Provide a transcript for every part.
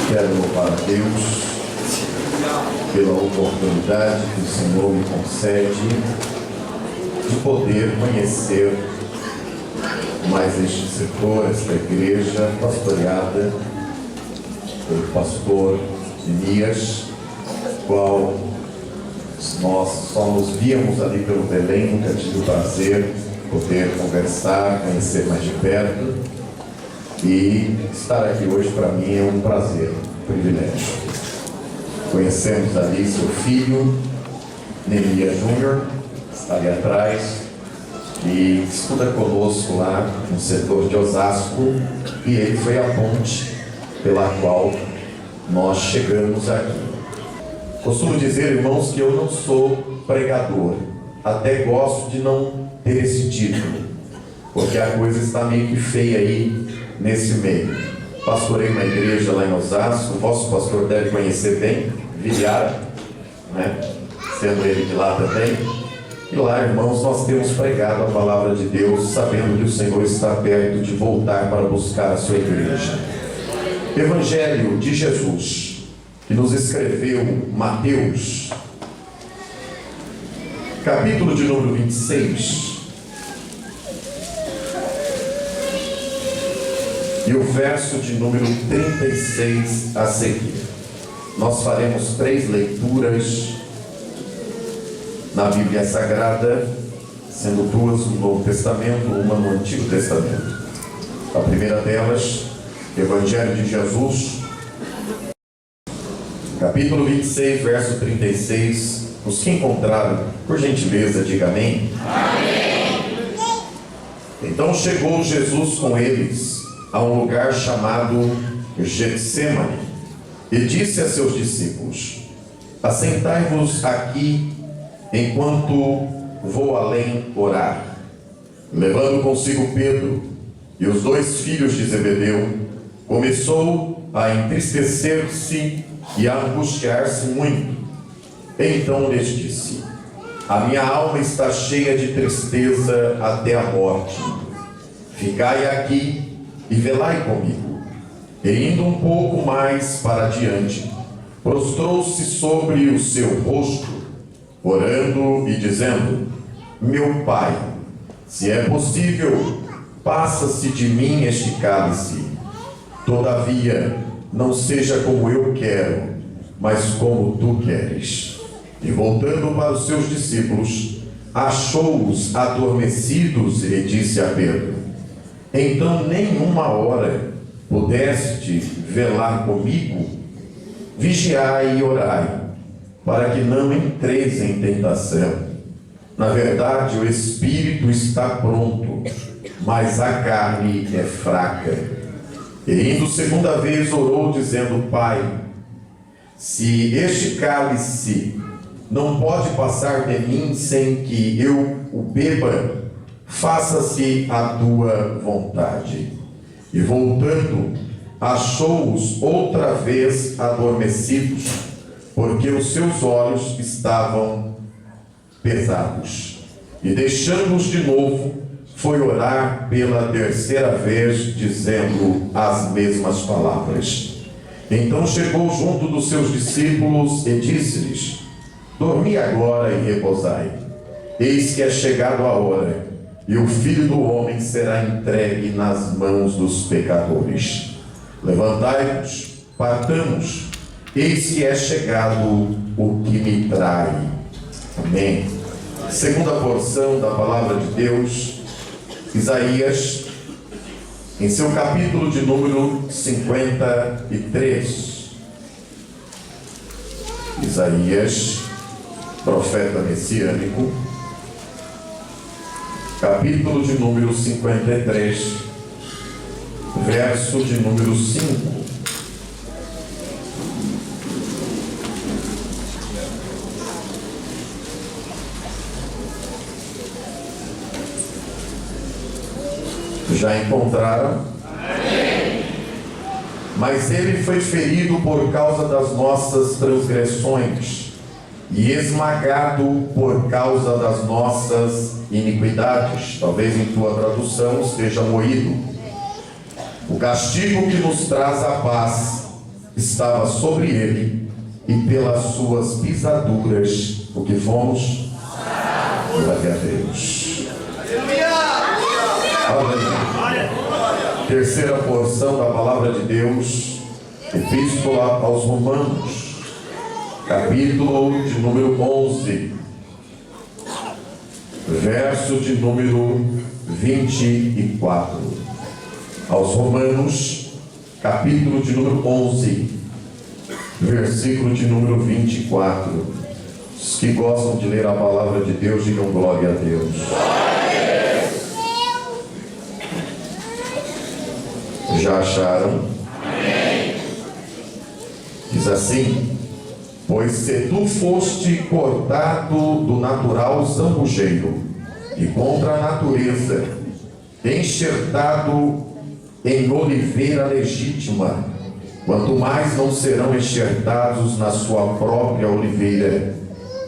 Quero louvar a Deus pela oportunidade que o Senhor me concede de poder conhecer mais este setor, esta igreja pastoreada pelo pastor Elias, qual nós só nos víamos ali pelo Belém, nunca tive o prazer de poder conversar, conhecer mais de perto, e estar aqui hoje para mim é um prazer, um privilégio. Conhecemos ali seu filho, Neemias Júnior, está ali atrás, e estuda conosco lá no setor de Osasco, e ele foi a ponte pela qual nós chegamos aqui. Costumo dizer, irmãos, que eu não sou pregador, até gosto de não ter esse título, porque a coisa está meio que feia aí nesse meio. Pastorei uma igreja lá em Osasco, o vosso pastor deve conhecer bem, Vilhara, né? Sendo ele de lá também. E lá, irmãos, nós temos pregado a palavra de Deus, sabendo que o Senhor está perto de voltar para buscar a sua igreja. Evangelho de Jesus, que nos escreveu Mateus, capítulo de número 26, e o verso de número 36 a seguir. Nós faremos 3 leituras na Bíblia Sagrada, sendo 2 no Novo Testamento, uma no Antigo Testamento. A primeira delas, Evangelho de Jesus, capítulo 26, verso 36. Os que encontraram, por gentileza, diga amém. Amém. Então chegou Jesus com eles a um lugar chamado Getsêmani e disse a seus discípulos: assentai-vos aqui enquanto vou além orar. Levando consigo Pedro e os 2 filhos de Zebedeu, começou a entristecer-se e a angustiar-se muito. Então lhes disse: a minha alma está cheia de tristeza até a morte. Ficai aqui e velai comigo. E indo um pouco mais para adiante, prostrou-se sobre o seu rosto, orando e dizendo: meu Pai, se é possível, passa-se de mim este cálice. Todavia, não seja como eu quero, mas como tu queres. E voltando para os seus discípulos, achou-os adormecidos e disse a Pedro: então nenhuma hora pudeste velar comigo? Vigiai e orai, para que não entreis em tentação. Na verdade, o espírito está pronto, mas a carne é fraca. E indo segunda vez orou, dizendo: Pai, se este cálice não pode passar de mim sem que eu o beba, faça-se a tua vontade. E voltando, achou-os outra vez adormecidos, porque os seus olhos estavam pesados. E deixando-os de novo, foi orar pela 3ª vez, dizendo as mesmas palavras. Então chegou junto dos seus discípulos e disse-lhes: dormi agora e repousai. Eis que é chegado a hora, e o Filho do Homem será entregue nas mãos dos pecadores. Levantai-vos, partamos, eis que é chegado o que me trai. Amém. Segunda porção da palavra de Deus, Isaías, em seu capítulo de número 53. Isaías, profeta messiânico, capítulo de número 53, verso de número 5. Já encontraram? Amém. Mas ele foi ferido por causa das nossas transgressões e esmagado por causa das nossas iniquidades. Talvez em tua tradução esteja moído. O castigo que nos traz a paz estava sobre ele, e pelas suas pisaduras, o que fomos? Glória a Deus. Aleluia. Terceira porção da palavra de Deus, Epístola aos Romanos, capítulo de número 11, verso de número 24. Aos Romanos, capítulo de número 11, versículo de número 24. Os que gostam de ler a palavra de Deus, digam glória a Deus. Já acharam? Amém. Diz assim: pois se tu foste cortado do natural zambujeiro e contra a natureza, enxertado em oliveira legítima, quanto mais não serão enxertados na sua própria oliveira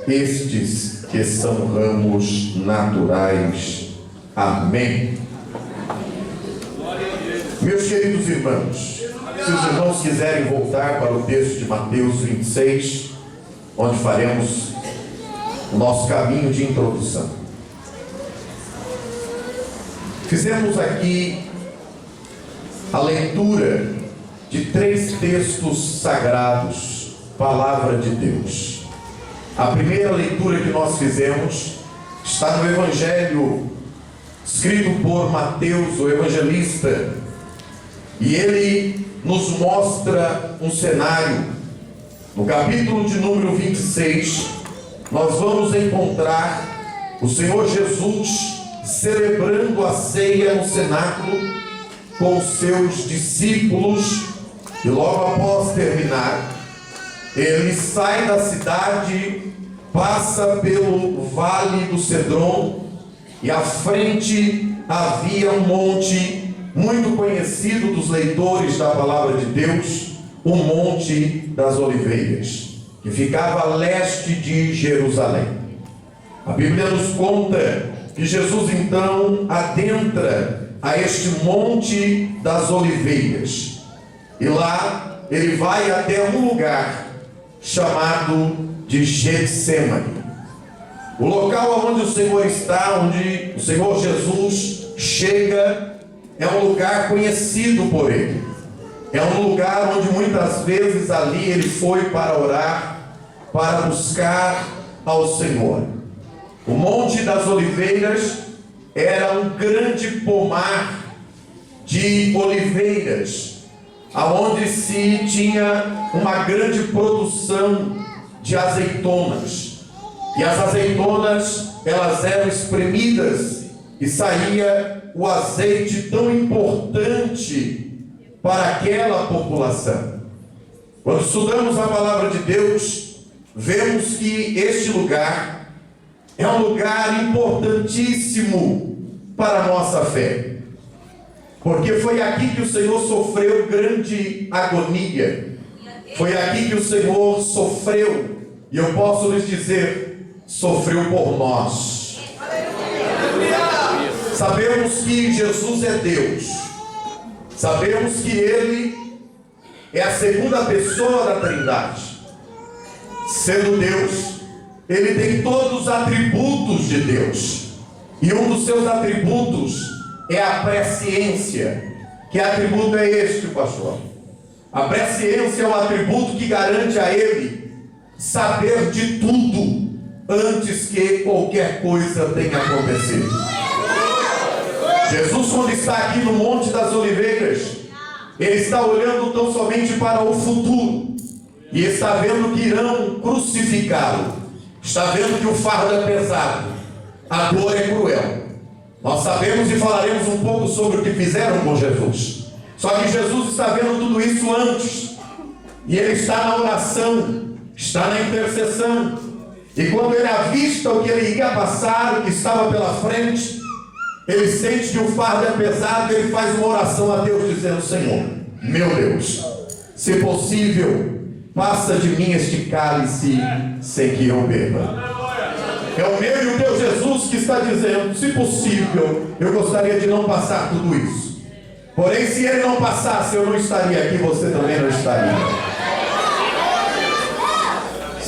estes que são ramos naturais. Amém. Meus queridos irmãos, se os irmãos quiserem voltar para o texto de Mateus 26, onde faremos o nosso caminho de introdução. Fizemos aqui a leitura de 3 textos sagrados, palavra de Deus. A primeira leitura que nós fizemos está no Evangelho escrito por Mateus, o evangelista, e ele nos mostra um cenário. No capítulo de número 26, nós vamos encontrar o Senhor Jesus celebrando a ceia no cenáculo com os seus discípulos, e logo após terminar, ele sai da cidade, passa pelo vale do Cedron, e à frente havia um monte muito conhecido dos leitores da palavra de Deus, o Monte das Oliveiras, que ficava a leste de Jerusalém. A Bíblia nos conta que Jesus então adentra a este Monte das Oliveiras, e lá ele vai até um lugar chamado de Getsêmani. O local onde o Senhor está, onde o Senhor Jesus chega, é um lugar conhecido por ele. É um lugar onde muitas vezes ali ele foi para orar, para buscar ao Senhor. O Monte das Oliveiras era um grande pomar de oliveiras, aonde se tinha uma grande produção de azeitonas. E as azeitonas, elas eram espremidas e saía o azeite tão importante para aquela população. Quando estudamos a palavra de Deus, vemos que este lugar é um lugar importantíssimo para a nossa fé, porque foi aqui que o Senhor sofreu grande agonia, foi aqui que o Senhor sofreu, e eu posso lhes dizer, sofreu por nós. Sabemos que Jesus é Deus, sabemos que Ele é a segunda pessoa da Trindade. Sendo Deus, Ele tem todos os atributos de Deus, e um dos seus atributos é a presciência. Que atributo é este, pastor? A presciência é um atributo que garante a Ele saber de tudo antes que qualquer coisa tenha acontecido. Jesus, quando está aqui no Monte das Oliveiras, ele está olhando tão somente para o futuro, e está vendo que irão crucificá-lo, está vendo que o fardo é pesado, a dor é cruel. Nós sabemos e falaremos um pouco sobre o que fizeram com Jesus. Só que Jesus está vendo tudo isso antes, e ele está na oração, está na intercessão, e quando ele avista o que ele ia passar, o que estava pela frente, ele sente que o fardo é pesado, e ele faz uma oração a Deus dizendo: Senhor, meu Deus, se possível, passa de mim este cálice sem que eu beba. É o meu e o teu Jesus que está dizendo: se possível, eu gostaria de não passar tudo isso. Porém, se ele não passasse, eu não estaria aqui, você também não estaria.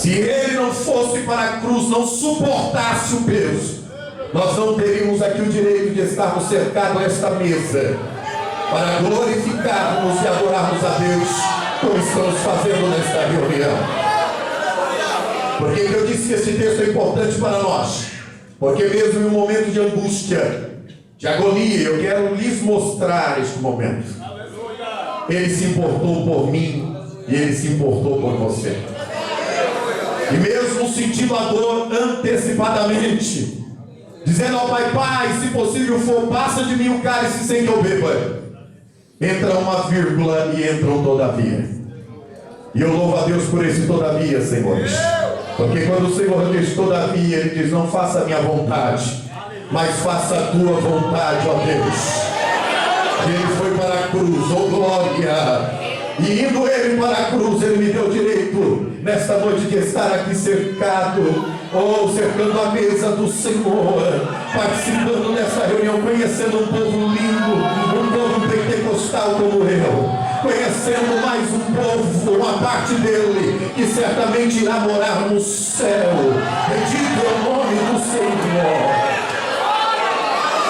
Se ele não fosse para a cruz, não suportasse o peso, nós não teríamos aqui o direito de estarmos cercados a esta mesa para glorificarmos e adorarmos a Deus como estamos fazendo nesta reunião. Por que eu disse que esse texto é importante para nós? Porque mesmo em um momento de angústia, de agonia, eu quero lhes mostrar este momento. Ele se importou por mim e ele se importou por você. E mesmo sentindo a dor antecipadamente, dizendo ao Pai: Pai, se possível for, passa de mim o cálice sem que eu beba. Entra uma vírgula e entra um todavia. E eu louvo a Deus por esse todavia, senhores. Porque quando o Senhor diz todavia, Ele diz: não faça a minha vontade, mas faça a tua vontade, ó Deus. E Ele foi para a cruz, oh glória. E indo Ele para a cruz, Ele me deu direito nesta noite de estar aqui cercado, cercando a mesa do Senhor, participando dessa reunião, conhecendo um povo lindo, um povo pentecostal como eu, conhecendo mais um povo, uma parte dele, que certamente irá morar no céu. Bendito é o nome do Senhor.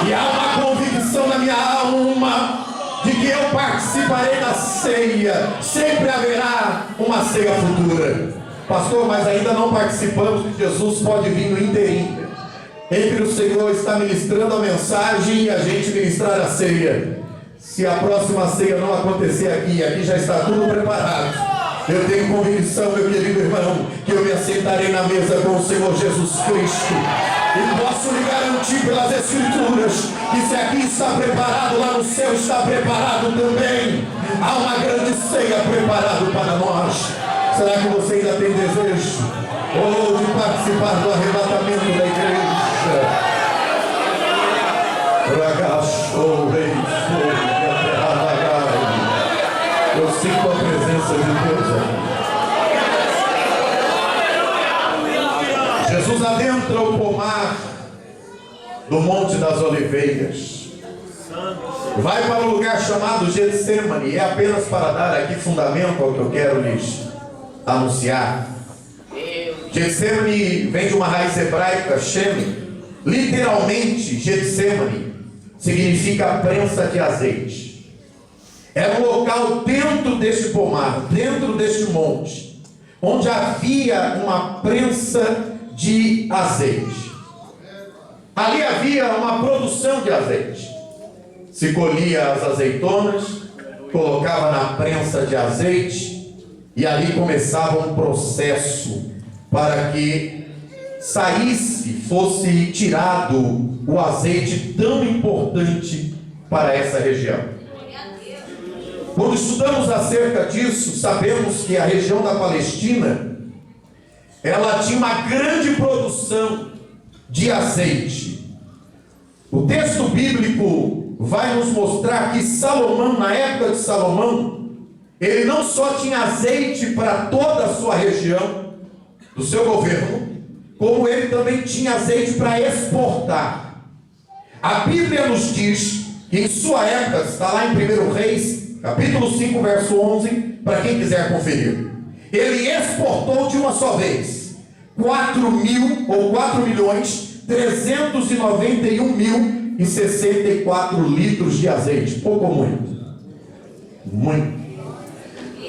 E há uma convicção na minha alma de que eu participarei da ceia. Sempre haverá uma ceia futura. Pastor, mas ainda não participamos, que Jesus pode vir no inteirinho. Entre o Senhor está ministrando a mensagem e a gente ministrar a ceia. Se a próxima ceia não acontecer aqui já está tudo preparado. Eu tenho convicção, meu querido irmão, que eu me assentarei na mesa com o Senhor Jesus Cristo. E posso lhe garantir pelas Escrituras que se aqui está preparado, lá no céu está preparado também. Há uma grande ceia preparada para nós. Será que você ainda tem desejo de participar do arrebatamento da igreja? Eu sinto a presença de Deus aqui. Jesus adentra o pomar do Monte das Oliveiras, vai para um lugar chamado Getsêmani. É apenas para dar aqui fundamento ao que eu quero lhes anunciar. Getsêmani vem de uma raiz hebraica, Shem. Literalmente, Getsêmani significa prensa de azeite. Era um local dentro deste pomar, dentro deste monte, onde havia uma prensa de azeite. Ali havia uma produção de azeite. Se colhia as azeitonas, colocava na prensa de azeite, e ali começava um processo para que fosse tirado o azeite tão importante para essa região. Quando estudamos acerca disso, sabemos que a região da Palestina, ela tinha uma grande produção de azeite. O texto bíblico vai nos mostrar que Salomão, na época de Salomão, ele não só tinha azeite para toda a sua região, do seu governo, como ele também tinha azeite para exportar. A Bíblia nos diz que em sua época, está lá em 1 Reis, capítulo 5, verso 11, para quem quiser conferir. Ele exportou de uma só vez 4.391.064 litros de azeite. Pouco ou muito? Muito.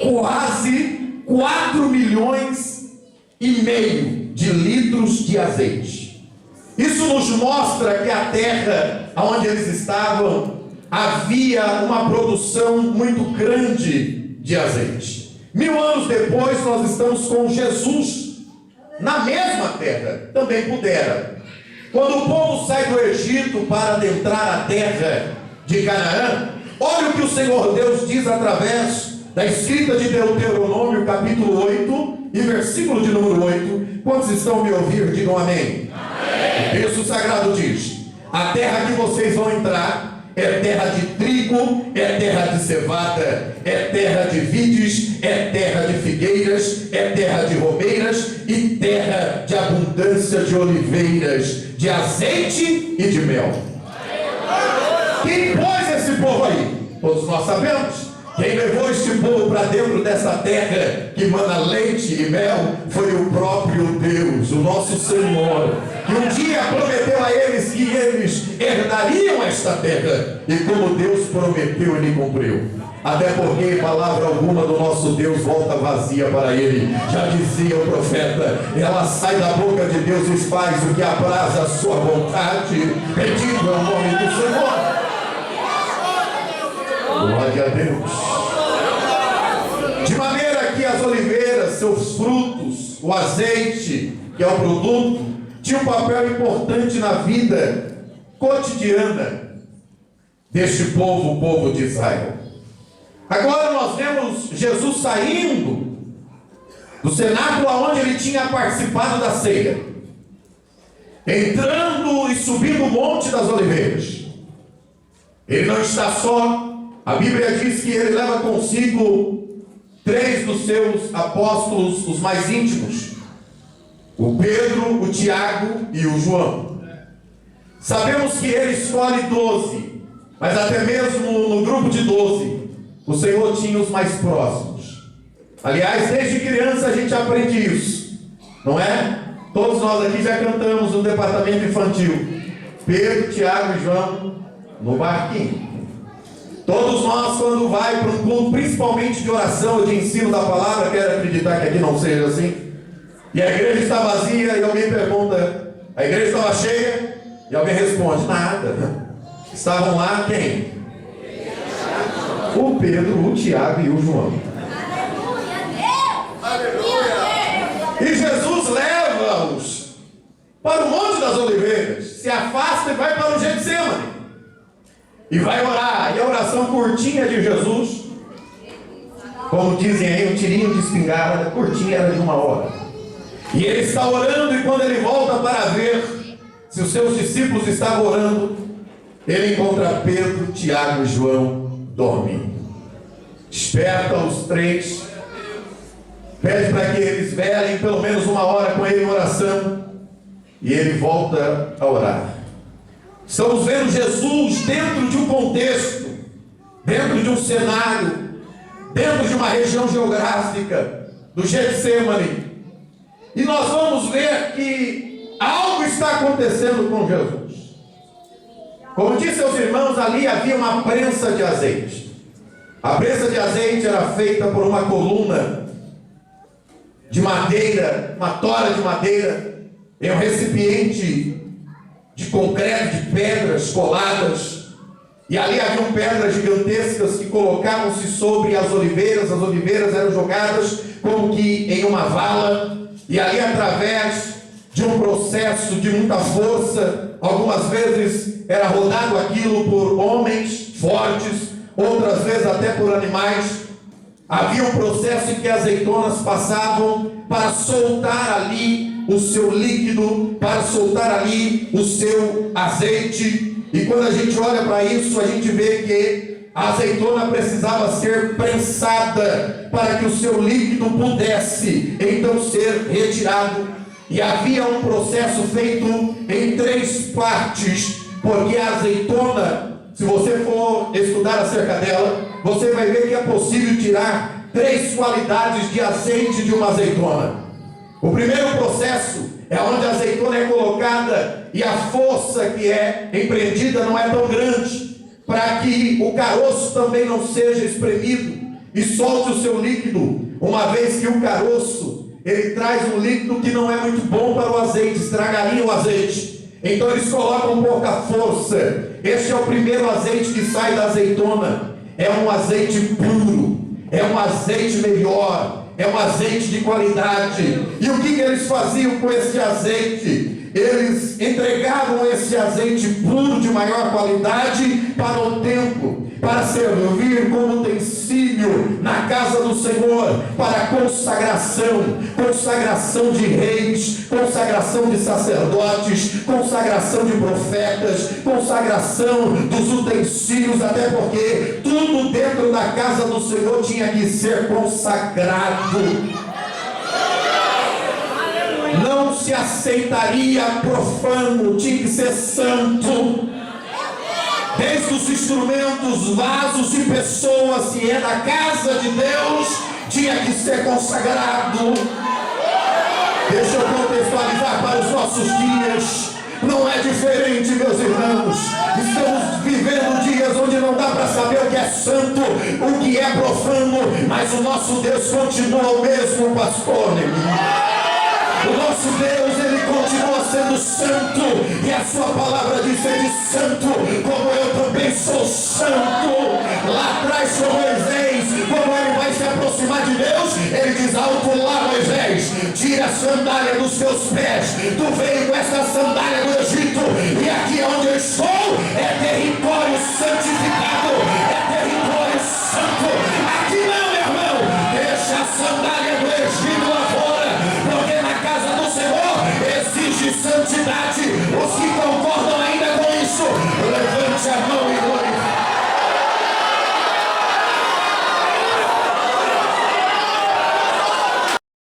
Quase 4,5 milhões de litros de azeite. Isso nos mostra que a terra onde eles estavam havia uma produção muito grande de azeite. 1000 anos depois, nós estamos com Jesus na mesma terra. Também pudera. Quando o povo sai do Egito para adentrar a terra de Canaã, olha o que o Senhor Deus diz através da escrita de Deuteronômio, capítulo 8 e versículo de número 8. Quantos estão me ouvindo? Digam amém. Amém. O texto sagrado diz: a terra que vocês vão entrar é terra de trigo, é terra de cevada, é terra de vides, é terra de figueiras, é terra de romeiras e terra de abundância de oliveiras, de azeite e de mel. Quem pôs esse povo aí? Todos nós sabemos. Quem levou este povo para dentro dessa terra que mana leite e mel foi o próprio Deus, o nosso Senhor, que um dia prometeu a eles que eles herdariam esta terra, e como Deus prometeu, Ele cumpriu. Até porque palavra alguma do nosso Deus volta vazia para Ele. Já dizia o profeta, ela sai da boca de Deus e faz o que apraz a sua vontade. Bendito é o nome do Senhor. Glória a Deus. De maneira que as oliveiras, seus frutos, o azeite, que é o produto, tinha um papel importante na vida cotidiana deste povo, o povo de Israel. Agora nós vemos Jesus saindo do cenáculo onde ele tinha participado da ceia, entrando e subindo o Monte das Oliveiras. Ele não está só. A Bíblia diz que ele leva consigo 3 dos seus apóstolos, os mais íntimos: o Pedro, o Tiago e o João. Sabemos que ele escolhe 12, mas até mesmo no grupo de 12, o Senhor tinha os mais próximos. Aliás, desde criança a gente aprende isso, não é? Todos nós aqui já cantamos no departamento infantil: Pedro, Tiago e João no barquinho. Todos nós, quando vai para um culto, principalmente de oração ou de ensino da palavra, quero acreditar que aqui não seja assim, e a igreja está vazia e alguém pergunta: a igreja estava cheia? E alguém responde: nada. Estavam lá quem? O Pedro, o Tiago e o João. E Jesus leva-os para o Monte das Oliveiras, se afasta e vai para o Getsemane, e vai orar. E a oração curtinha de Jesus, como dizem aí, um tirinho de espingarda, curtinha, era de 1 hora. E ele está orando, e quando ele volta para ver se os seus discípulos estavam orando, ele encontra Pedro, Tiago e João dormindo. Desperta os 3, pede para que eles velem pelo menos 1 hora com ele em oração, e ele volta a orar. Estamos vendo Jesus dentro de um contexto, dentro de um cenário, dentro de uma região geográfica do Getsemane, e nós vamos ver que algo está acontecendo com Jesus. Como disse aos irmãos, ali havia uma prensa de azeite. A prensa de azeite era feita por uma coluna de madeira, uma tora de madeira, em um recipiente de concreto, de pedras coladas, e ali haviam pedras gigantescas que colocavam-se sobre as oliveiras eram jogadas como que em uma vala, e ali, através de um processo de muita força, algumas vezes era rodado aquilo por homens fortes, outras vezes até por animais. Havia um processo em que azeitonas passavam para soltar ali o seu líquido, para soltar ali o seu azeite. E quando a gente olha para isso, a gente vê que a azeitona precisava ser prensada para que o seu líquido pudesse então ser retirado. E havia um processo feito em 3 partes, porque a azeitona, se você for estudar acerca dela, você vai ver que é possível tirar 3 qualidades de azeite de uma azeitona. O primeiro processo é onde a azeitona é colocada e a força que é empreendida não é tão grande, para que o caroço também não seja espremido e solte o seu líquido, uma vez que o caroço, ele traz um líquido que não é muito bom para o azeite, estragaria o azeite. Então eles colocam pouca força. Este é o primeiro azeite que sai da azeitona. É um azeite puro, é um azeite melhor, é um azeite de qualidade. E o que eles faziam com esse azeite? Eles entregavam esse azeite puro de maior qualidade para o templo, para servir como utensílio na casa do Senhor, para consagração, consagração de reis, consagração de sacerdotes, consagração de profetas, consagração dos utensílios, até porque tudo dentro da casa do Senhor tinha que ser consagrado. Não se aceitaria profano, tinha que ser santo. Desde os instrumentos, vasos e pessoas, se é da casa de Deus, tinha que ser consagrado. Deixa eu contextualizar para os nossos dias. Não é diferente, meus irmãos. Estamos vivendo dias onde não dá para saber o que é santo, o que é profano, mas o nosso Deus continua o mesmo, pastor Neemias. O nosso Deus, ele continua sendo santo, e a sua palavra diz: sede santo, como eu também sou santo. Lá atrás com Moisés, quando ele vai se aproximar de Deus, ele diz: alto lá, Moisés, tira a sandália dos teus pés, tu veio com essa sandália do Egito, e aqui onde eu estou é território santificado, é território santo. Aqui não, meu irmão, deixa a sandália do Egito lá fora, porque na casa do Senhor exige santidade. Os que concordam ainda com isso, levante a mão e glorifique.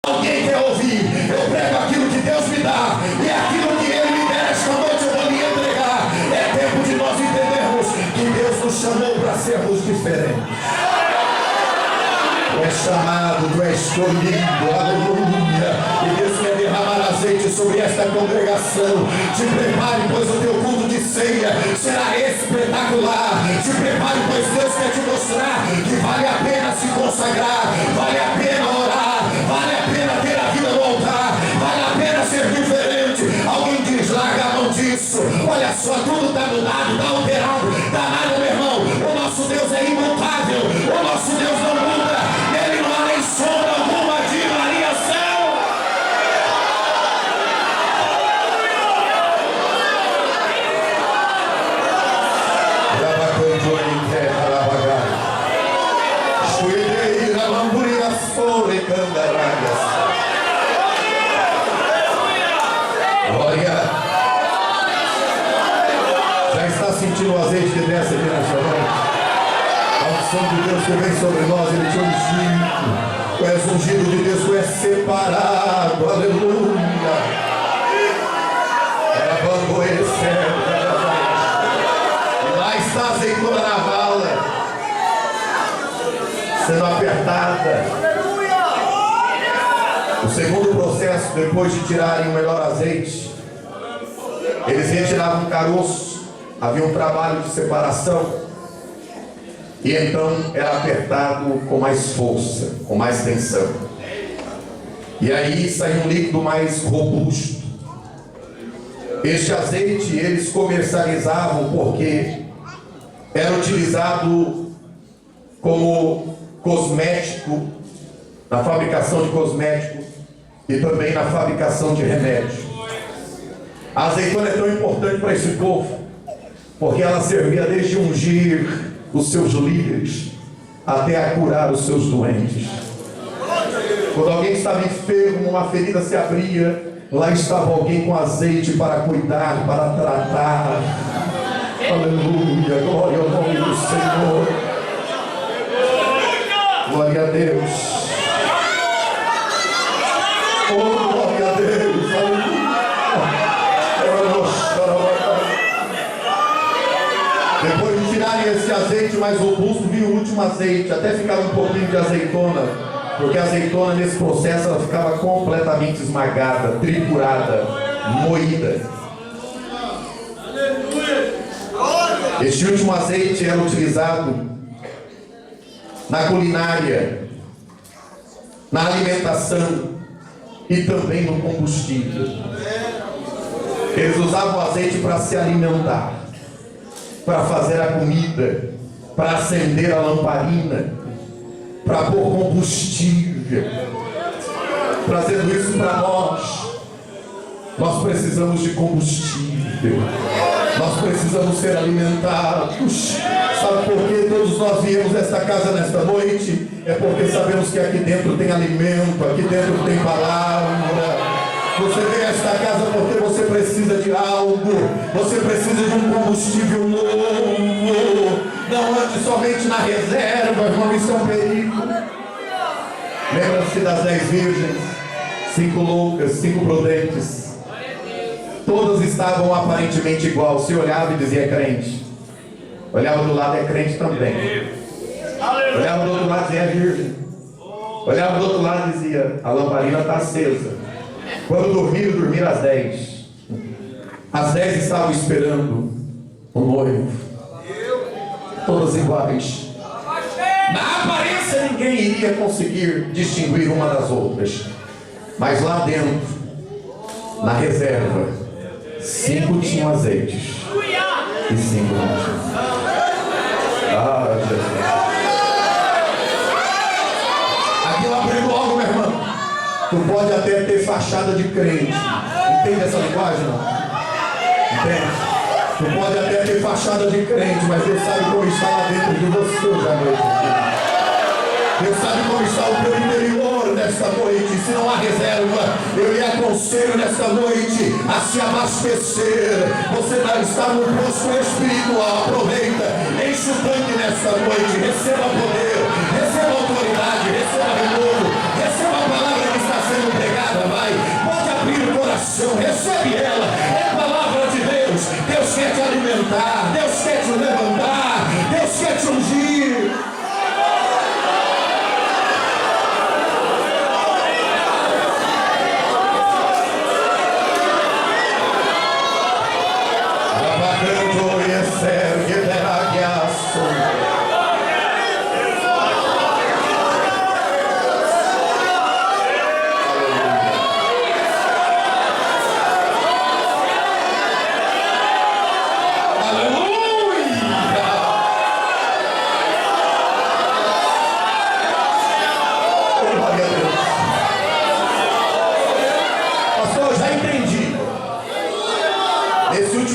Alguém quer ouvir? Eu prego aquilo que Deus me dá, e aquilo que Ele me der esta noite eu vou lhe entregar. É tempo de nós entendermos que Deus nos chamou para sermos diferentes. Tu és chamado, tu és escolhido, aleluia. E Deus quer derramar azeite sobre esta congregação. Te prepare, pois o teu culto de ceia será espetacular. Te prepare, pois Deus quer te mostrar que vale a pena se consagrar, vale a pena orar, vale a pena ter a vida no altar, vale a pena ser diferente. Alguém diz: larga a mão disso. Olha só, tudo está mudado, está alterado, está nada, meu irmão. O nosso Deus é imutável, o nosso Deus não muda. Ele não há nem sombra alguma de variação. Glória. Já está sentindo o azeite que desce aqui nessa noite? A unção de Deus que vem sobre nós, Ele te ungiu. Tu és ungido de Deus, tu és separado, aleluia. E lá está a azeitona na vala, sendo apertada. O segundo processo, depois de tirarem o melhor azeite, eles retiravam o caroço, havia um trabalho de separação, e então era apertado com mais força, com mais tensão, e aí saía um líquido mais robusto. Este azeite eles comercializavam porque era utilizado como cosmético, na fabricação de cosméticos e também na fabricação de remédios. A azeitona é tão importante para esse povo porque ela servia desde ungir os seus líderes até a curar os seus doentes. Quando alguém estava enfermo, uma ferida se abria, lá estava alguém com azeite para cuidar, para tratar. Aleluia, glória ao nome do Senhor. Glória a Deus. Oh, glória a Deus, aleluia. Depois de tirarem esse azeite mais robusto, vinha o último azeite, até ficava um pouquinho de azeitona, porque a azeitona nesse processo ela ficava completamente esmagada, triturada, moída. Este último azeite era utilizado na culinária, na alimentação e também no combustível. Eles usavam o azeite para se alimentar, para fazer a comida, para acender a lamparina, para pôr combustível. Trazendo isso para nós, nós precisamos de combustível, nós precisamos ser alimentados. Sabe por que todos nós viemos esta casa nesta noite? É porque sabemos que aqui dentro tem alimento, aqui dentro tem palavra. Você vem a esta casa porque você precisa de algo, você precisa de um combustível novo. Não ande somente na reserva, irmão, isso é um perigo. Lembra-se das 10 virgens, 5 loucas, 5 prudentes. Todas estavam aparentemente igual, se olhava e dizia crente. Olhava do lado, é crente também. Olhava do outro lado e dizia, é virgem. Olhava do outro lado e dizia, a lamparina está acesa. Quando dormiram às 10. Às 10 estavam esperando o noivo. Todas iguais. Na aparência ninguém iria conseguir distinguir uma das outras. Mas lá dentro, na reserva, 5 tinham azeites e 5 não tinham. Ah, Jesus. Aquilo abriu logo, meu irmão. Tu pode até ter fachada de crente. Entende essa linguagem, não? Entende? Tu pode até ter fachada de crente, mas Deus sabe como está lá dentro de você hoje à noite. Deus sabe como está o teu interior nesta noite. Se não há reserva, eu lhe aconselho nesta noite a se abastecer. Você está no posto espiritual. Aproveita, enche o tanque nesta noite. Receba poder, receba autoridade, receba renovo, receba a palavra que está sendo pregada. Vai, pode abrir o coração, recebe ela. É a palavra de Deus. Deus quer te alimentar, Deus quer te levantar, Deus quer te ungir.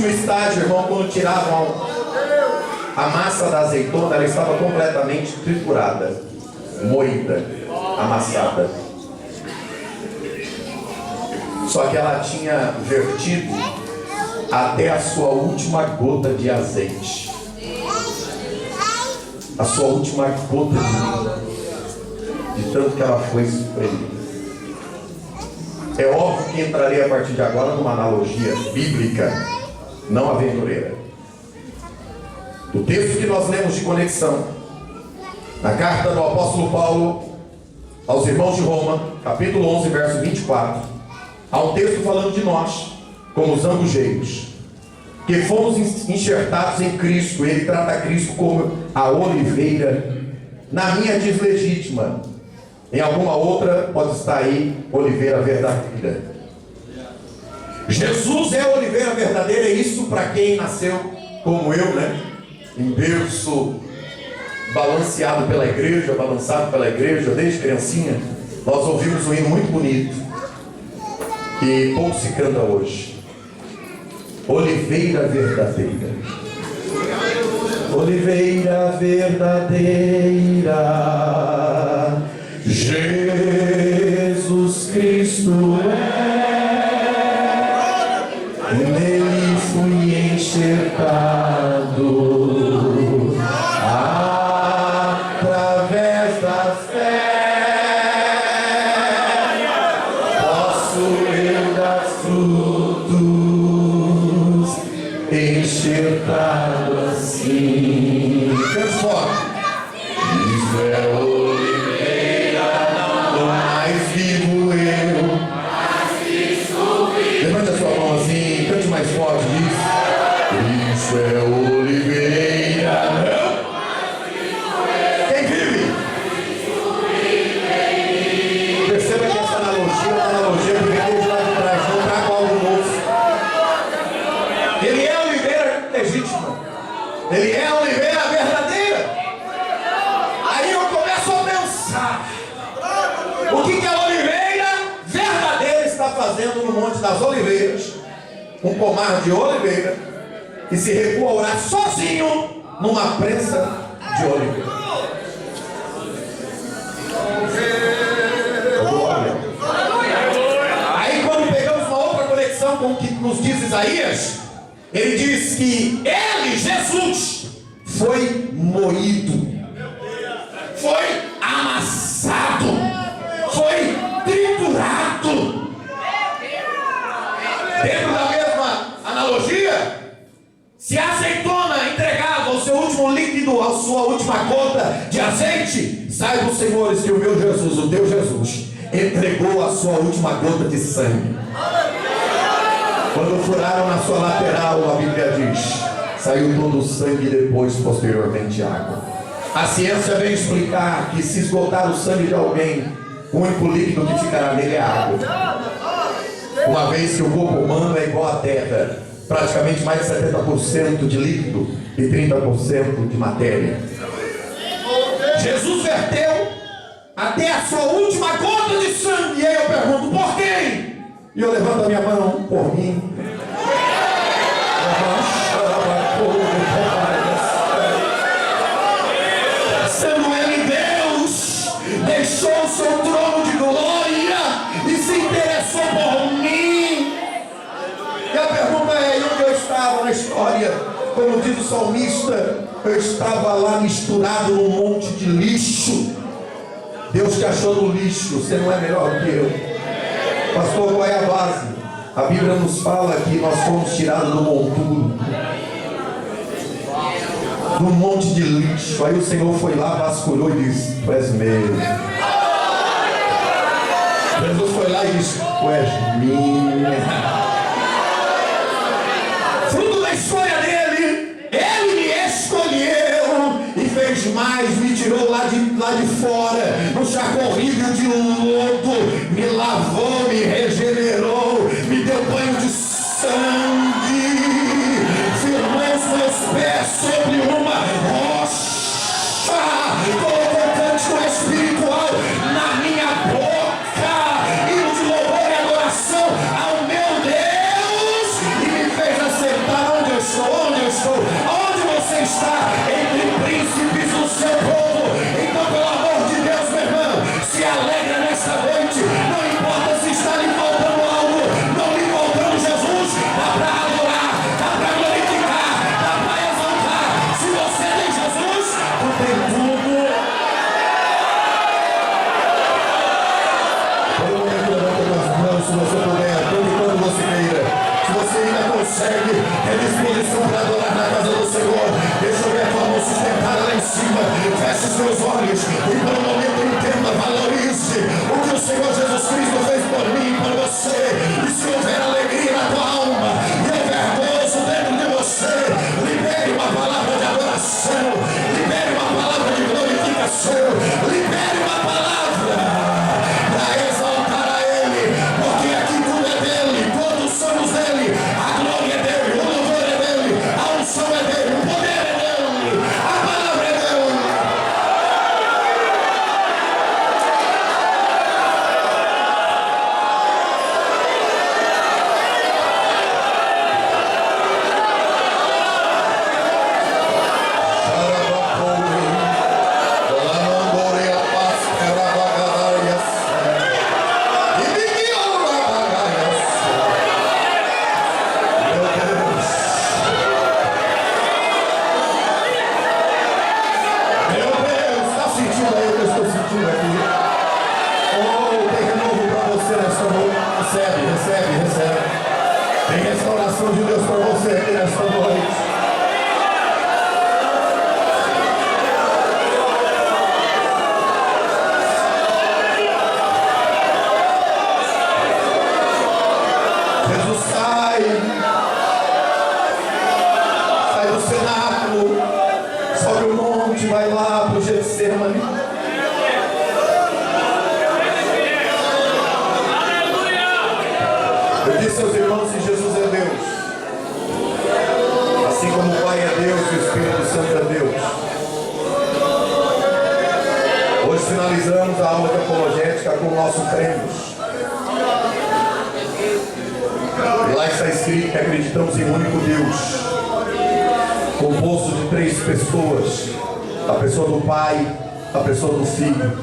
Estágio, irmão, quando tiravam a massa da azeitona, ela estava completamente triturada, moída, amassada. Só que ela tinha vertido até a sua última gota de azeite. A sua última gota de tanto que ela foi espremida. É óbvio que entrarei a partir de agora numa analogia bíblica, não aventureira. O texto que nós lemos de conexão, na carta do apóstolo Paulo aos irmãos de Roma, capítulo 11, verso 24, há um texto falando de nós, como os zambujeiros, que fomos enxertados em Cristo. Ele trata Cristo como a oliveira. Na minha diz legítima, em alguma outra pode estar aí oliveira verdadeira. Jesus é a oliveira verdadeira, é isso para quem nasceu como eu, né? Em berço balanceado pela igreja, balançado pela igreja, desde criancinha. Nós ouvimos um hino muito bonito, que pouco se canta hoje. Oliveira verdadeira. Oliveira verdadeira, Jesus Cristo é. Nele fui enxertado através da fé. Posso eu dar frutos enxertado assim. Cante forte. Isso é oliveira, não mais vivo eu. Levante a sua mão assim. Cante mais forte, diz. Isso é oliveira. Quem vive? Perceba que essa analogia é uma analogia que vem desde lá de trás. Não traga algo novo. Ele é a oliveira legítima. Ele é a oliveira verdadeira. Aí eu começo a pensar. O que a oliveira verdadeira está fazendo no Monte das Oliveiras? Um pomar de oliveira que se recua a orar sozinho numa prensa de oliveira. Aí quando pegamos uma outra conexão com o que nos diz Isaías, ele diz que ele, Jesus, foi moído, foi amassado, foi triturado. Dentro da mesma analogia, se a azeitona entregava o seu último a sua última gota de azeite, saibam, senhores, que o meu Jesus, o teu Jesus, entregou a sua última gota de sangue. Quando furaram na sua lateral, a Bíblia diz, saiu todo o sangue e depois, posteriormente, água. A ciência vem explicar que se esgotar o sangue de alguém, o único líquido que ficará nele é água. Uma vez que o corpo humano é igual à terra, praticamente mais de 70% de líquido e 30% de matéria. Jesus verteu até a sua última gota de sangue. E aí eu pergunto, por quem? E eu levanto a minha mão, por mim. Sendo ele Deus, deixou o seu trono de glória e se interessou por mim. E a pergunta é, onde eu estava na história? Como diz o salmista, eu estava lá misturado num monte de lixo. Deus te achou no lixo, você não é melhor do que eu. Pastor, qual é a base? A Bíblia nos fala que nós fomos tirados do monturo, num monte de lixo. Aí o Senhor foi lá, vasculhou e disse, tu és meu. Jesus foi lá e disse, tu és minha. Fruto da escolha dele, ele me escolheu e fez mais, me tirou lá de fora, no charco horrível de lodo, me lavou, me regenerou, me deu banho de sangue, firmou os meus pés sobre uma rocha, colocou cântico espiritual na minha boca, hino de louvor e adoração ao meu Deus, e me fez acertar onde eu estou, onde você está, entre príncipes do seu povo. Então, pelo amor de Deus, meu irmão, se alegra nessa noite, não importa se está lhe faltando algo, não lhe faltando Jesus, dá para adorar, dá para glorificar, dá para exaltar. Se você tem Jesus, tu tem tudo. Todo mundo levanta as mãos, se você puder, quando você queira. Se você ainda consegue, tem disposição para adorar na casa do Senhor, deixa eu ver a tua mão sustentada lá em cima, feche os seus olhos e por um momento entenda, valorize o que o Senhor Jesus Cristo fez por mim e por você. E se houver alegria na tua alma e houver gozo dentro de você, libere uma palavra de adoração, libere uma palavra de glorificação, libere uma palavra para exaltar a Ele, porque aqui tudo é dele, todos somos dele, a glória é dele, o louvor é dele, a unção é dele, o poder é dele, a palavra é dele. Recebe. Tem restauração de Deus para você aqui nesta noite. Jesus sai do cenáculo, sobe o monte, vai lá para o Getsemane. Eu disse aos irmãos que Jesus é Deus, assim como o Pai é Deus e o Espírito Santo é Deus. Hoje finalizamos a aula de apologética com o nosso cremos. E lá está escrito que acreditamos em um único Deus, composto de 3 pessoas: a pessoa do Pai, a pessoa do Filho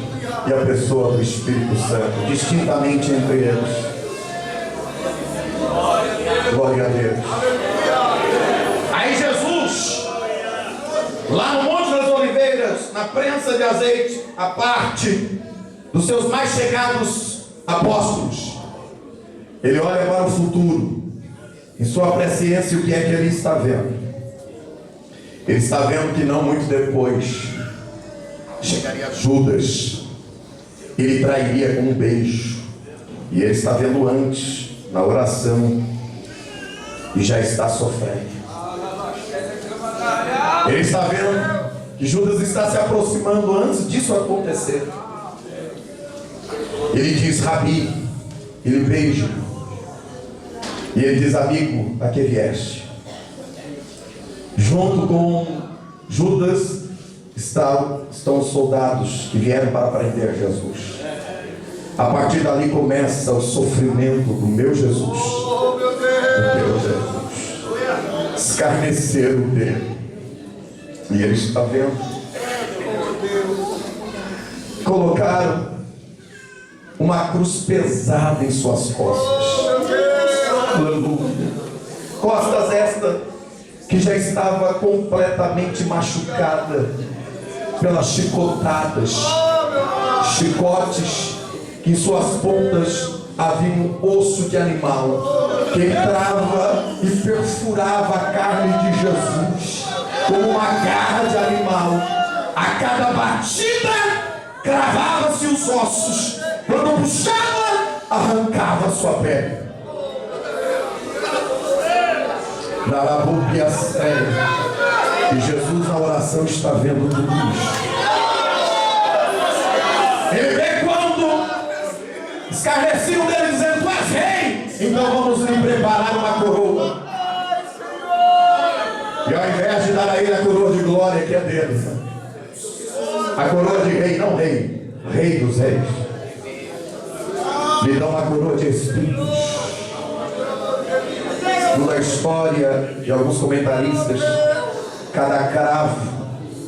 e a pessoa do Espírito Santo, distintamente entre eles. Glória a Deus. Aí Jesus, lá no Monte das Oliveiras, na prensa de azeite, a parte dos seus mais chegados apóstolos, ele olha para o futuro, em sua presciência, o que é que ele está vendo? Ele está vendo que não muito depois chegaria Judas, ele trairia com um beijo, e ele está vendo antes, na oração, e já está sofrendo. Ele está vendo que Judas está se aproximando antes disso acontecer. Ele diz: Rabi, ele beija, e ele diz: amigo, a que vieste? Junto com Judas estão os soldados que vieram para prender Jesus. A partir dali começa o sofrimento do meu Jesus, do teu Jesus. Escarneceram dele, e ele está vendo. Colocaram uma cruz pesada em suas costas. Aleluia. Costas esta que já estava completamente machucada pelas chicotadas, chicotes que em suas pontas havia um osso de animal que entrava e perfurava a carne de Jesus como uma garra de animal. A cada batida cravava-se os ossos, quando puxava, arrancava a sua pele. E Jesus na oração está vendo tudo isso. Ele vê quando escarneciam dele dizendo: tu és rei, então vamos lhe preparar uma coroa. E ao invés de dar a ele a coroa de glória que é deles, a coroa de rei, não rei, rei dos reis, lhe dão uma coroa de espinhos. Na história de alguns comentaristas, cada cravo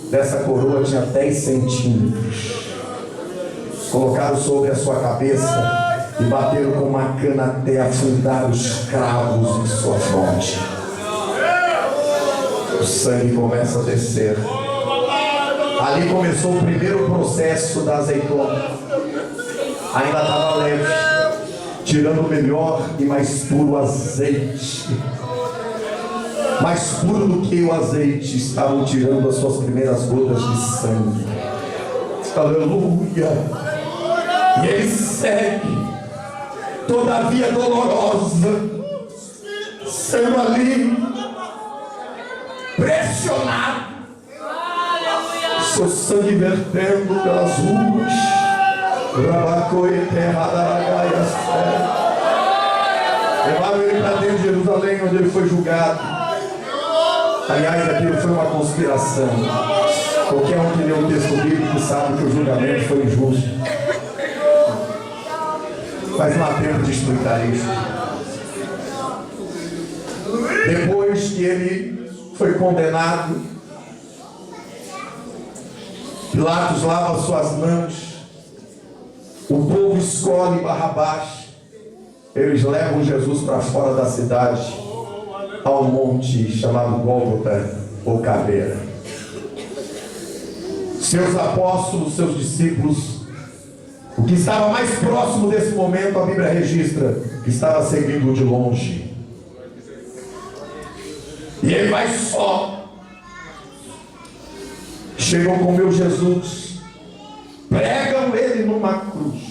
dessa coroa tinha 10 centímetros. Colocaram sobre a sua cabeça e bateram com uma cana até afundar os cravos em sua fronte. O sangue começa a descer. Ali começou o primeiro processo da azeitona. Ainda estava leve, tirando o melhor e mais puro azeite. Mais puro do que o azeite, estavam tirando as suas primeiras gotas de sangue. Aleluia. E ele segue, todavia dolorosa, sendo ali pressionado, seu sangue vertendo pelas ruas. Levaram ele para dentro de Jerusalém, onde ele foi julgado. Aliás, aquilo foi uma conspiração. Qualquer um que lê o texto bíblico sabe que o julgamento foi injusto. Mas não há tempo de explicar isso. Depois que ele foi condenado, Pilatos lava suas mãos, o povo escolhe Barrabás, eles levam Jesus para fora da cidade, a um monte chamado Gólgota ou Caveira. Seus apóstolos, seus discípulos, o que estava mais próximo desse momento, a Bíblia registra que estava seguindo de longe. E ele vai só. Chegam com meu Jesus, pregam ele numa cruz,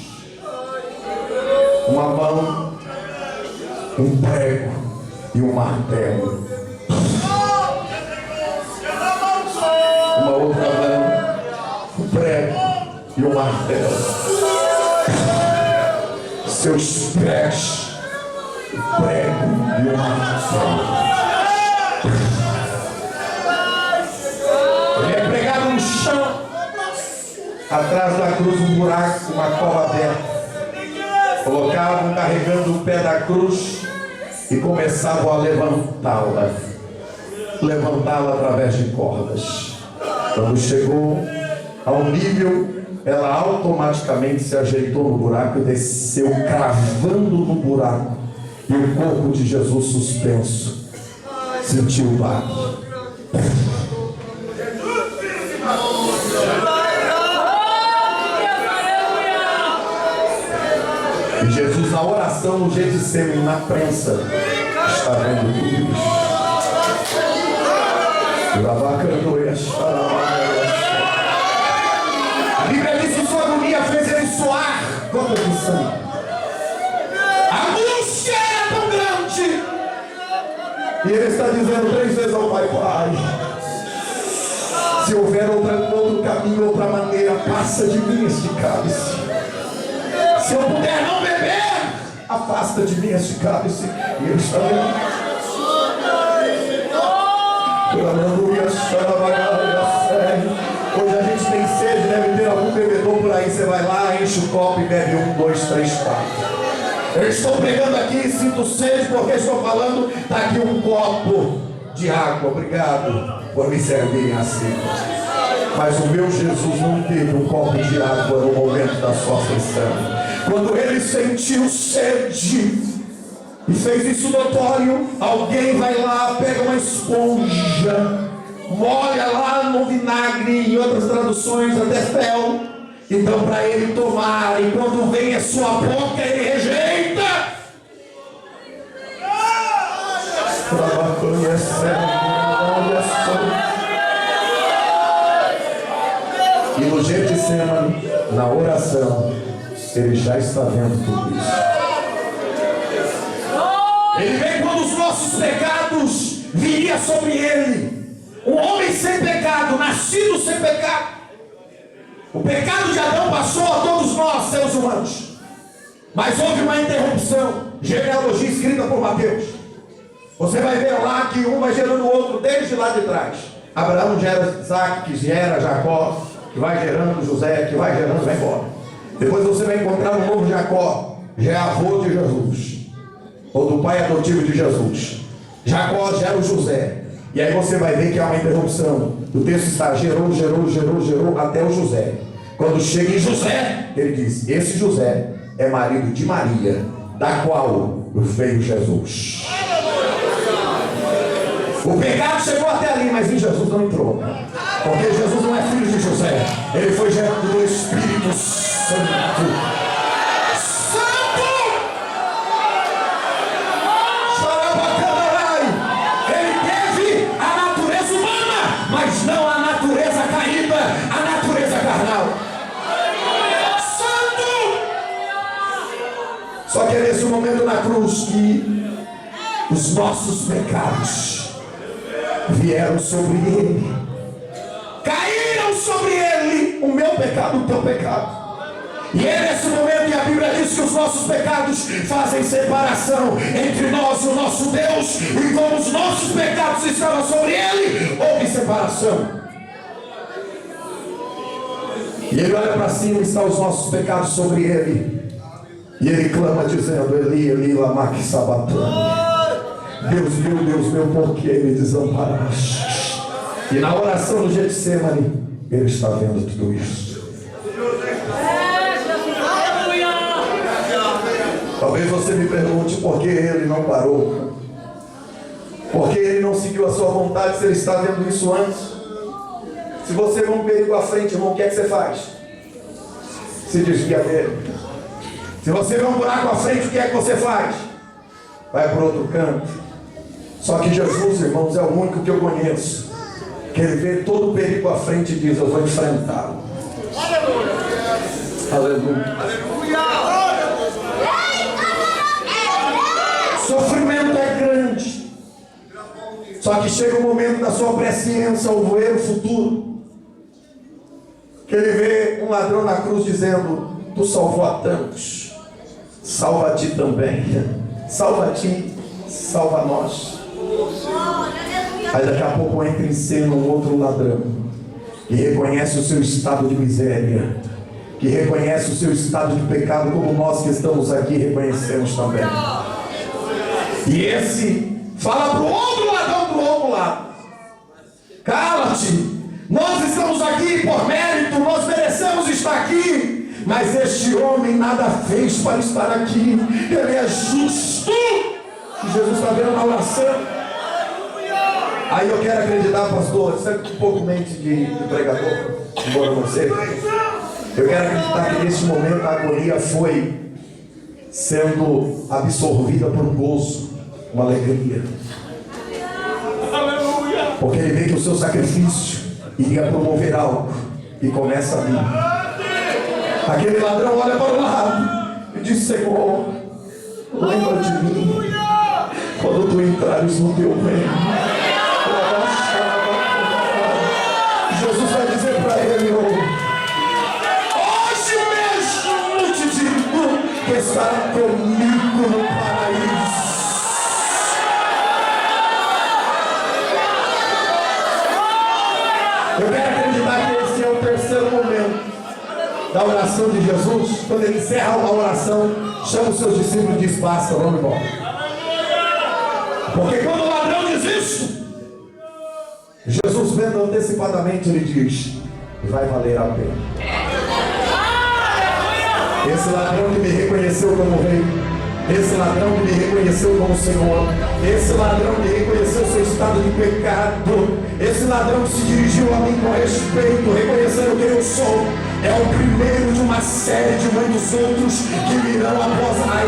uma mão, um prego e um martelo, uma outra mão, um prego e um martelo, seus pés, um prego e um martelo. Ele é pregado no chão, atrás da cruz um buraco, uma cova aberta. Colocavam carregando o pé da cruz e começavam a levantá-la através de cordas. Quando chegou ao nível, ela automaticamente se ajeitou no buraco e desceu, cravando no buraco, e o corpo de Jesus suspenso sentiu o baque. E Jesus, na oração no Getsemane, na prensa, está vendo tudo isso. E ele está dizendo 3 vezes ao Pai: Pai, se houver outro caminho, outra maneira, passa de mim este cálice. Se eu puder não beber, afasta de mim este cálice. E ele está vendo. Hoje a gente tem sede, deve ter algum bebedor por aí. Você vai lá, enche o copo e bebe 1, 2, 3, 4. Eu estou pregando aqui, sinto sede porque estou falando. Está aqui um copo de água. Obrigado por me servirem assim. Mas o meu Jesus não teve um copo de água no momento da sua aflição. Quando ele sentiu sede e fez isso notório, alguém vai lá, pega uma esponja, molha lá no vinagre, em outras traduções até fel, então para ele tomar, e quando vem a sua boca ele rejeita. E no Getsemane, na oração, ele já está vendo tudo isso. Ele vem quando os nossos pecados viriam sobre ele. Um homem sem pecado, nascido sem pecado. O pecado de Adão passou a todos nós, seres humanos. Mas houve uma interrupção. Genealogia escrita por Mateus. Você vai ver lá que um vai gerando o outro desde lá de trás. Abraão gera Isaac, que gera Jacó, que vai gerando José, que vai gerando, vai embora. Depois você vai encontrar um novo Jacó, já é avô de Jesus, ou do pai adotivo de Jesus. Jacó gera o José. E aí você vai ver que há uma interrupção. O texto está gerou até o José. Quando chega em José, ele diz: esse José é marido de Maria, da qual veio Jesus. O pecado chegou até ali, mas em Jesus não entrou. Porque Jesus não é filho de José. Ele foi gerado do Espírito Santo. Mas não a natureza caída, a natureza carnal. Santo! Só que é nesse momento na cruz que os nossos pecados vieram sobre ele, caíram sobre ele, o meu pecado, o teu pecado. E é nesse momento que a Bíblia diz que os nossos pecados fazem separação entre nós e o nosso Deus. E como os nossos pecados estavam sobre ele, houve separação. E ele olha para cima e está os nossos pecados sobre ele. E ele clama dizendo: Eli, Eli, lama sabachthani. Deus meu, por que me desamparaste? E na oração do Getsemane, ele está vendo tudo isso. Talvez você me pergunte por que ele não parou, por que ele não seguiu a sua vontade, se ele está vendo isso antes. Se você vê um perigo à frente, irmão, o que é que você faz? Se desvia dele. Se você vê um buraco à frente, o que é que você faz? Vai para outro canto. Só que Jesus, irmãos, é o único que eu conheço, que ele vê todo o perigo à frente e diz: eu vou enfrentá-lo. Aleluia. Aleluia. Aleluia. Sofrimento é grande. Só que chega o momento da sua presciência, o voeiro futuro, que ele vê um ladrão na cruz dizendo: tu salvou a tantos, salva a ti também. Salva a ti, salva a nós. Aí daqui a pouco entra em cena um outro ladrão, que reconhece o seu estado de miséria, que reconhece o seu estado de pecado, como nós que estamos aqui reconhecemos também. E esse fala para o outro ladrão do outro lado: cala-te, nós estamos aqui por mérito, nós merecemos estar aqui, mas este homem nada fez para estar aqui, ele é justo. E Jesus está vendo na oração. Aí eu quero acreditar, pastor, sempre um pouco mente de pregador, embora não seja. Eu quero acreditar que nesse momento a agonia foi sendo absorvida por um gozo, uma alegria. Porque ele vê que o seu sacrifício iria promover algo e começa a vir. Aquele ladrão olha para o lado e diz: Senhor, lembra de mim quando tu entrares no teu reino. Jesus vai dizer para ele: hoje mesmo te digo que estará comigo no paraíso. Eu quero acreditar que esse é o terceiro momento da oração de Jesus. Quando ele encerra a oração, chama os seus discípulos e diz: basta, vamos embora. Porque quando o ladrão diz isso, Jesus, vendo antecipadamente, ele diz: vai valer a pena. Esse ladrão que me reconheceu como rei, esse ladrão que me reconheceu como Senhor, esse ladrão que reconheceu seu estado de pecado, esse ladrão que se dirigiu a mim com respeito, reconhecendo quem eu sou, é o primeiro de uma série de muitos outros que virão após a